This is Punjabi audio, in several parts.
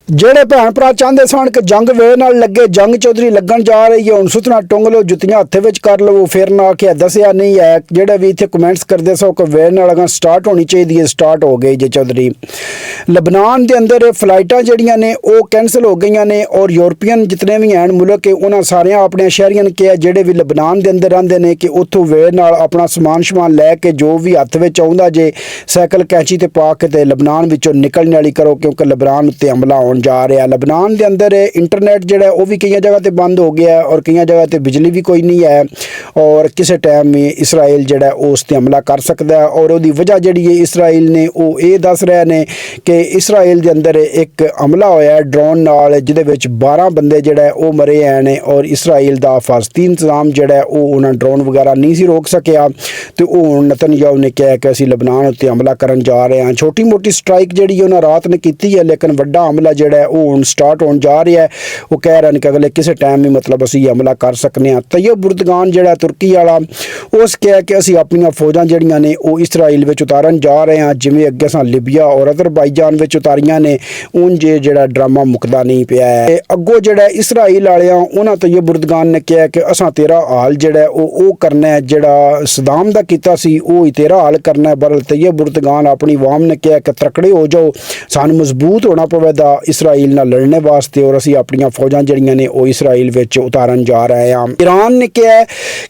ਜਿਹੜੇ ਭੈਣ ਭਰਾ ਚਾਹੁੰਦੇ ਸਨ ਕਿ ਜੰਗ ਵੇ ਨਾਲ ਲੱਗੇ ਜੰਗ ਚੌਧਰੀ ਲੱਗਣ ਜਾ ਰਹੀ ਹੈ, ਹੁਣ ਸੁਤਨਾ ਟੁੰਗ ਲਓ, ਜੁੱਤੀਆਂ ਹੱਥ ਵਿੱਚ ਕਰ ਲਵੋ, ਫਿਰ ਨਾ ਕਿ ਦੱਸਿਆ ਨਹੀਂ ਹੈ। ਜਿਹੜੇ ਵੀ ਇੱਥੇ ਕਮੈਂਟਸ ਕਰਦੇ ਸੋ ਕਿ ਵੇ ਨਾਲ ਅਗਾਂ ਸਟਾਰਟ ਹੋਣੀ ਚਾਹੀਦੀ ਹੈ, ਸਟਾਰਟ ਹੋ ਗਈ ਜੇ ਚੌਧਰੀ। ਲਬਨਾਨ ਦੇ ਅੰਦਰ ਫਲਾਈਟਾਂ ਜਿਹੜੀਆਂ ਨੇ ਉਹ ਕੈਂਸਲ ਹੋ ਗਈਆਂ ਨੇ ਔਰ ਯੂਰਪੀਅਨ ਜਿਤਨੇ ਵੀ ਹਨ ਮੁਲਕ ਉਹਨਾਂ ਸਾਰਿਆਂ ਆਪਣੇ ਸ਼ਹਿਰੀਆਂ ਨੇ ਕਿਹਾ ਜਿਹੜੇ ਵੀ ਲਬਨਾਨ ਦੇ ਅੰਦਰ ਰਹਿੰਦੇ ਨੇ ਕਿ ਉੱਥੋਂ ਵੇ ਨਾਲ ਆਪਣਾ ਸਮਾਨ ਲੈ ਕੇ ਜੋ ਵੀ ਹੱਥ ਵਿੱਚ ਆਉਂਦਾ ਜੇ ਸਾਈਕਲ ਕੈਂਚੀ ਤੇ ਪਾ ਕੇ ਤੇ ਲਬਨਾਨ ਵਿੱਚੋਂ ਨਿਕਲਣ ਵਾਲੀ ਕਰੋ, ਕਿਉਂਕਿ ਲਬਨਾਨ ਉੱਤੇ ਹਮਲਾ ਹੋਣ ਜਾ ਰਿਹਾ। ਲਬਨਾਨ ਦੇ ਅੰਦਰ ਇੰਟਰਨੈਟ ਜਿਹੜਾ ਉਹ ਵੀ ਕਈਆਂ ਜਗ੍ਹਾ ਤੇ ਬੰਦ ਹੋ ਗਿਆ ਔਰ ਕਈਆਂ ਜਗ੍ਹਾ ਤੇ ਬਿਜਲੀ ਵੀ ਕੋਈ ਨਹੀਂ ਹੈ ਔਰ ਕਿਸੇ ਟਾਈਮ ਵੀ ਇਸਰਾਈਲ ਜਿਹੜਾ ਉਸ ਤੇ ਹਮਲਾ ਕਰ ਸਕਦਾ ਔਰ ਉਹਦੀ ਵਜ੍ਹਾ ਜਿਹੜੀ ਹੈ ਇਸਰਾਈਲ ਨੇ ਉਹ ਇਹ ਦੱਸ ਰਹੇ ਨੇ ਕਿ ਇਸਰਾਈਲ ਦੇ ਅੰਦਰ ਇੱਕ ਹਮਲਾ ਹੋਇਆ ਡਰੋਨ ਨਾਲ ਜਿਹਦੇ ਵਿੱਚ 12 ਬੰਦੇ ਜਿਹੜਾ ਉਹ ਮਰੇ ਨੇ ਔਰ ਇਸਰਾਈਲ ਦਾ ਫਲਸਤੀਨ ਨਿਜ਼ਾਮ ਜਿਹੜਾ ਉਹ ਉਹਨਾਂ ਡਰੋਨ ਵਗੈਰਾ ਨਹੀਂ ਸੀ ਰੋਕ ਸਕਿਆ ਤੇ ਉਹ ਹੁਣ ਨਤਨਯਾਹੂ ਨੇ ਕਿਹਾ ਕਿ ਅਸੀਂ ਲਬਨਾਨ ਉੱਤੇ ਹਮਲਾ ਕਰਨ ਜਾ ਰਹੇ ਹਾਂ। ਛੋਟੀ ਮੋਟੀ ਸਟ੍ਰਾਈਕ ਜਿਹੜੀ ਉਹਨਾਂ ਰਾਤ ਨੇ ਕੀਤੀ ਹੈ ਲੇਕਿਨ ਵੱਡਾ ਹਮਲਾ ਜਿਹੜਾ ਉਹ ਹੁਣ ਸਟਾਰਟ ਹੋਣ ਜਾ ਰਿਹਾ ਹੈ। ਉਹ ਕਹਿ ਰਹੇ ਨੇ ਕਿ ਅਗਲੇ ਕਿਸੇ ਟਾਈਮ ਵੀ ਮਤਲਬ ਅਸੀਂ ਹਮਲਾ ਕਰ ਸਕਨੇ ਹਾਂ। ਤੈਯਬ ਉਰਦਗਾਨ ਜਿਹੜਾ ਤੁਰਕੀ ਵਾਲਾ ਉਸ ਕਿਹਾ ਕਿ ਅਸੀਂ ਆਪਣੀਆਂ ਫੌਜਾਂ ਜਿਹੜੀਆਂ ਨੇ ਉਹ ਇਸਰਾਈਲ ਵਿੱਚ ਉਤਾਰਨ ਜਾ ਰਹੇ ਹਾਂ, ਜਿਵੇਂ ਅੱਗੇ ਸਾਂ ਲਿਬੀਆ ਔਰ ਅਜ਼ਰਬਾਈਜਾਨ ਵਿੱਚ ਉਤਾਰੀਆਂ ਨੇ ਉਂਝ ਜਿਹੜਾ ਡਰਾਮਾ ਮੁੱਕਦਾ ਨਹੀਂ ਪਿਆ ਹੈ। ਅੱਗੋਂ ਜਿਹੜਾ ਇਸਰਾਈਲ ਵਾਲਿਆਂ ਉਹਨਾਂ ਤੈਯਬ ਉਰਦਗਾਨ ਨੇ ਕਿਹਾ ਕਿ ਅਸਾਂ ਤੇਰਾ ਹਾਲ ਜਿਹੜਾ ਉਹ ਕਰਨਾ ਹੈ ਜਿਹੜਾ ਸਦਾਮ ਦਾ ਕੀਤਾ ਸੀ ਉਹ ਹੀ ਤੇਰਾ ਹਾਲ ਕਰਨਾ ਹੈ। ਬਰਲ ਤੈਯਬ ਉਰਦਗਾਨ ਆਪਣੀ ਆਵਾਮ ਨੇ ਕਿਹਾ ਕਿ ਤਕੜੇ ਹੋ ਜਾਓ, ਸਾਨੂੰ ਮਜ਼ਬੂਤ ਹੋਣਾ ਪਵੇਗਾ ਇਸਰਾਈਲ ਨਾਲ ਲੜਨੇ ਵਾਸਤੇ ਔਰ ਅਸੀਂ ਆਪਣੀਆਂ ਫੌਜਾਂ ਜਿਹੜੀਆਂ ਨੇ ਉਹ ਇਸਰਾਈਲ ਵਿੱਚ ਉਤਾਰਨ ਜਾ ਰਹੇ ਹਾਂ। ਈਰਾਨ ਨੇ ਕਿਹਾ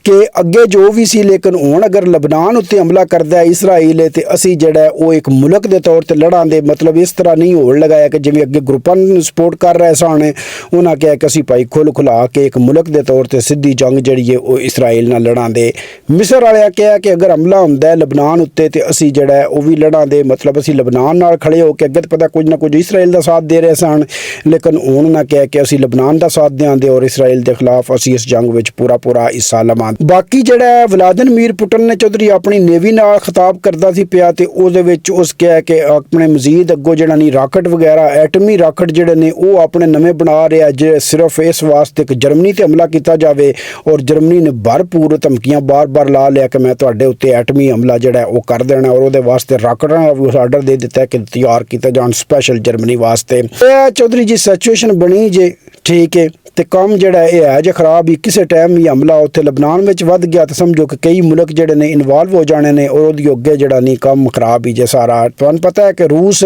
ਕਿ ਅੱਗੇ ਜੋ ਵੀ ਸੀ ਲੇਕਿਨ ਹੁਣ ਅਗਰ ਲਬਨਾਨ ਉੱਤੇ ਹਮਲਾ ਕਰਦਾ ਹੈ ਇਸਰਾਈਲ ਤੇ ਅਸੀਂ ਜਿਹੜਾ ਉਹ ਇੱਕ ਮੁਲਕ ਦੇ ਤੌਰ ਤੇ ਲੜਾਂਗੇ। ਮਤਲਬ ਇਸ ਤਰ੍ਹਾਂ ਨਹੀਂ ਹੋਣ ਲਗਾਇਆ ਕਿ ਜਿਵੇਂ ਅੱਗੇ ਗਰੁੱਪਾਂ ਨੂੰ ਸਪੋਰਟ ਕਰ ਰਹੇ ਸਨ, ਉਹਨਾਂ ਕਿਹਾ ਕਿ ਅਸੀਂ ਭਾਈ ਖੁਲਾ ਕੇ ਇੱਕ ਮੁਲਕ ਦੇ ਤੌਰ ਤੇ ਸਿੱਧੀ ਜੰਗ ਜਿਹੜੀ ਹੈ ਉਹ ਇਸਰਾਈਲ ਨਾਲ ਲੜਾਂਗੇ। ਮਿਸਰ ਵਾਲਿਆਂ ਕਿਹਾ ਕਿ ਅਗਰ ਹਮਲਾ ਹੁੰਦਾ ਹੈ ਲਬਨਾਨ ਉੱਤੇ ਤੇ ਅਸੀਂ ਜਿਹੜਾ ਉਹ ਵੀ ਲੜਾਂਗੇ। ਮਤਲਬ ਅਸੀਂ ਲਬਨਾਨ ਨਾਲ ਖੜੇ ਹੋ ਕੇ ਅੱਗੇ ਤਾਂ ਪਤਾ ਕੁਝ ਨਾ ਕੁਝ ਇਸਰਾਈਲ ਦਾ ਸਾਥ ਦੇ ਰਹੇ ਸਨ ਲੇਕਿਨ ਹੁਣ ਨਾ ਕਿਹਾ ਕਿ ਅਸੀਂ ਲਬਨਾਨ ਦਾ ਸਾਥ ਦੇਵਾਂਗੇ ਔਰ ਇਸਰਾਈਲ ਦੇ ਖਿਲਾਫ ਅਸੀਂ ਇਸ ਜੰਗ ਵਿੱਚ ਪੂਰਾ ਹਿੱਸਾ ਲਵਾਂਗੇ। ਬਾਕੀ ਜਿਹੜਾ ਵਲਾਦੀਮੀਰ ਪੁਟਿਨ ਨੇ ਚੌਧਰੀ ਆਪਣੀ ਨੇਵੀ ਨਾਲ ਖਿਤਾਬ ਕਰਦਾ ਸੀ ਪਿਆ ਤੇ ਉਹਦੇ ਵਿੱਚ ਉਸ ਕਿਹਾ ਕਿ ਆਪਣੇ ਮਜ਼ੀਦ ਅੱਗੋਂ ਜਿਹੜਾ ਨਹੀਂ ਰਾਕਟ ਵਗੈਰਾ ਐਟਮੀ ਰਾਕਟ ਜਿਹੜੇ ਨੇ ਉਹ ਆਪਣੇ ਨਵੇਂ ਬਣਾ ਰਿਹਾ ਜੇ ਸਿਰਫ ਇਸ ਵਾਸਤੇ ਕਿ ਜਰਮਨੀ ਤੇ ਹਮਲਾ ਕੀਤਾ ਜਾਵੇ ਔਰ ਜਰਮਨੀ ਨੇ ਭਰਪੂਰ ਧਮਕੀਆਂ ਬਾਰ-ਬਾਰ ਲਾ ਲਿਆ ਕਿ ਮੈਂ ਤੁਹਾਡੇ ਉੱਤੇ ਐਟਮੀ ਹਮਲਾ ਜਿਹੜਾ ਉਹ ਕਰ ਦੇਣਾ ਔਰ ਉਹਦੇ ਵਾਸਤੇ ਰਾਕਟਾਂ ਦਾ ਵੀ ਆਰਡਰ ਦੇ ਦਿੱਤਾ ਕਿ ਤਿਆਰ ਕੀਤਾ ਜਾਣ ਸਪੈਸ਼ਲ ਜਰਮਨੀ ਵਾਸਤੇ। ਇਹ ਚੌਧਰੀ ਜੀ ਸਿਚੁਏਸ਼ਨ ਬਣੀ ਜੇ ਠੀਕ ਹੈ ਤੇ ਕੰਮ ਜਿਹੜਾ ਇਹ ਹੈ ਜੇ ਖਰਾਬ ਹੀ ਕਿਸੇ ਟਾਈਮ ਵੀ ਹਮਲਾ ਉੱਥੇ ਲਬਨਾਨ ਵਿੱਚ ਵੱਧ ਗਿਆ ਤਾਂ ਸਮਝੋ ਕਿ ਕਈ ਮੁਲਕ ਜਿਹੜੇ ਨੇ ਇਨਵੋਲਵ ਹੋ ਜਾਣੇ ਨੇ ਔਰ ਉਹਦੀ ਅੱਗੇ ਜਿਹੜਾ ਨਹੀਂ ਕੰਮ ਖਰਾਬ ਹੀ ਜੇ ਸਾਰਾ। ਤੁਹਾਨੂੰ ਪਤਾ ਹੈ ਕਿ ਰੂਸ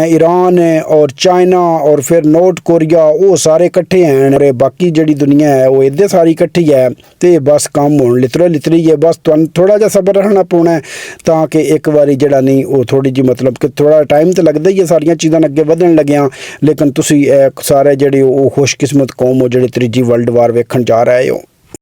ਈਰਾਨ ਔਰ ਚਾਈਨਾ ਔਰ ਫਿਰ ਨਾਰਥ ਕੋਰੀਆ ਉਹ ਸਾਰੇ ਇਕੱਠੇ ਹਨ ਔਰ ਬਾਕੀ ਜਿਹੜੀ ਦੁਨੀਆ ਹੈ ਉਹ ਇੱਦੇ ਸਾਰੀ ਇਕੱਠੀ ਹੈ ਤੇ ਬਸ ਕੰਮ ਹੁਣ ਲਿਤਰੀ ਹੈ। ਬਸ ਤੁਹਾਨੂੰ ਥੋੜਾ ਜਿਹਾ ਸਬਰ ਰੱਖਣਾ ਪਊਣਾ ਤਾਂ ਕਿ ਇੱਕ ਵਾਰੀ ਜਿਹੜਾ ਨਹੀਂ ਉਹ ਥੋੜੀ ਜਿਹੀ ਮਤਲਬ ਕਿ ਥੋੜਾ ਟਾਈਮ ਤਾਂ ਲੱਗਦਾ ਹੀ ਹੈ ਸਾਰੀਆਂ ਚੀਜ਼ਾਂ ਅੱਗੇ ਵਧਣ ਲੱਗਿਆ ਲੇਕਿਨ ਤੁਸੀਂ ਸਾਰੇ ਜਿਹੜੇ ਉਹ ਖੁਸ਼ਕਿਸਮਤ ਕੌਮ ਹੋ ਜਿਹੜੇ ਤੀਜੀ ਵਰਲਡ ਵਾਰ ਵੇਖਣ ਜਾ ਰਹੇ ਹੋ।